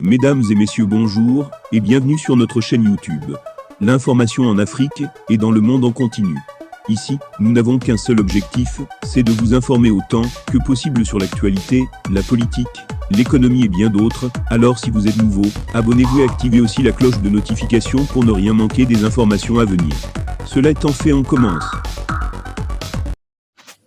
Mesdames et messieurs, bonjour et bienvenue sur notre chaîne YouTube. L'information en Afrique et dans le monde en continu. Ici, nous n'avons qu'un seul objectif, c'est de vous informer autant que possible sur l'actualité, la politique, l'économie et bien d'autres. Alors si vous êtes nouveau, abonnez-vous et activez aussi la cloche de notification pour ne rien manquer des informations à venir. Cela étant fait, on commence.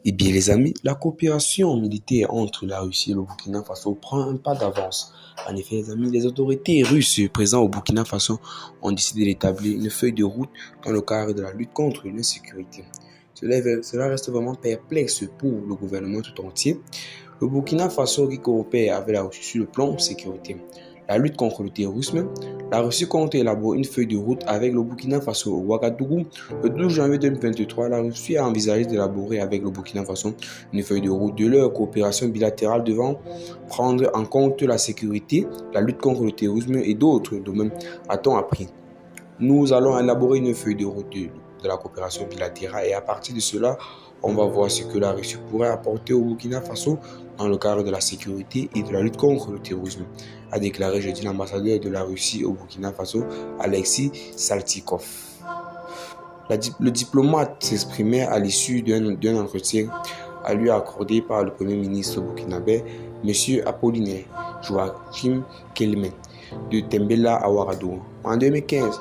Eh bien les amis, la coopération militaire entre la Russie et le Burkina Faso prend un pas d'avance. En effet les amis, les autorités russes présentes au Burkina Faso ont décidé d'établir une feuille de route dans le cadre de la lutte contre l'insécurité. Cela reste vraiment perplexe pour le gouvernement tout entier. Le Burkina Faso qui coopère avec la Russie sur le plan sécurité. La lutte contre le terrorisme, la Russie compte élaborer une feuille de route avec le Burkina Faso au Ouagadougou. Le 12 janvier 2023, la Russie a envisagé d'élaborer avec le Burkina Faso une feuille de route de leur coopération bilatérale devant prendre en compte la sécurité, la lutte contre le terrorisme et d'autres domaines, a-t-on appris. Nous allons élaborer une feuille de route de la coopération bilatérale et à partir de cela, on va voir ce que la Russie pourrait apporter au Burkina Faso dans le cadre de la sécurité et de la lutte contre le terrorisme, a déclaré jeudi l'ambassadeur de la Russie au Burkina Faso, Alexis Saltykov. Le diplomate s'exprimait à l'issue d'un entretien à lui accordé par le premier ministre burkinabé, M. Apollinaire Joachim Kelmen, de Tembela à Ouagadougou. En 2015,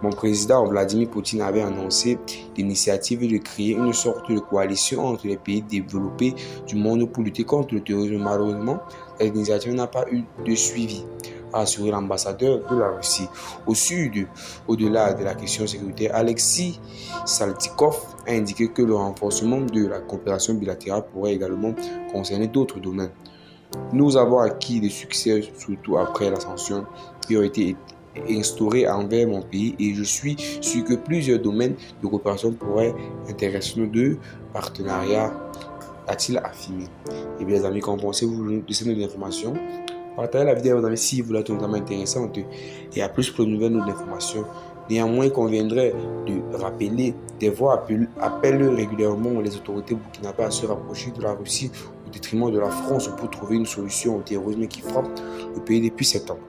mon président Vladimir Poutine avait annoncé l'initiative de créer une sorte de coalition entre les pays développés du monde pour lutter contre le terrorisme. Malheureusement, cette initiative n'a pas eu de suivi, a assuré l'ambassadeur de la Russie au Sud. Au-delà de la question sécuritaire, Alexis Saltykov a indiqué que le renforcement de la coopération bilatérale pourrait également concerner d'autres domaines. Nous avons acquis des succès, surtout après la sanction qui a été instauré envers mon pays et je suis sûr que plusieurs domaines de coopération pourraient intéresser nos deux partenariats, a-t-il affirmé. Et bien les amis, qu'en pensez-vous de ces nouvelles informations? Partagez la vidéo avec si vous la trouvez vraiment intéressante et à plus pour de nouvelles informations. Néanmoins, il conviendrait de rappeler des voix appellent régulièrement les autorités burkinabées à se rapprocher de la Russie au détriment de la France pour trouver une solution au terrorisme qui frappe le pays depuis 7 ans.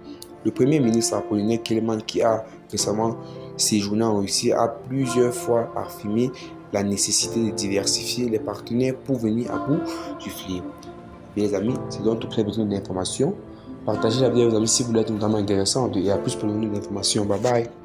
Le premier ministre Apollinaire Kelman, qui a récemment séjourné en Russie, a plusieurs fois affirmé la nécessité de diversifier les partenaires pour venir à bout du fléau. Les amis, c'est donc tout près besoin d'informations. Partagez la vidéo aux amis si vous l'êtes notamment intéressante et à plus pour nous d'informations. Bye bye.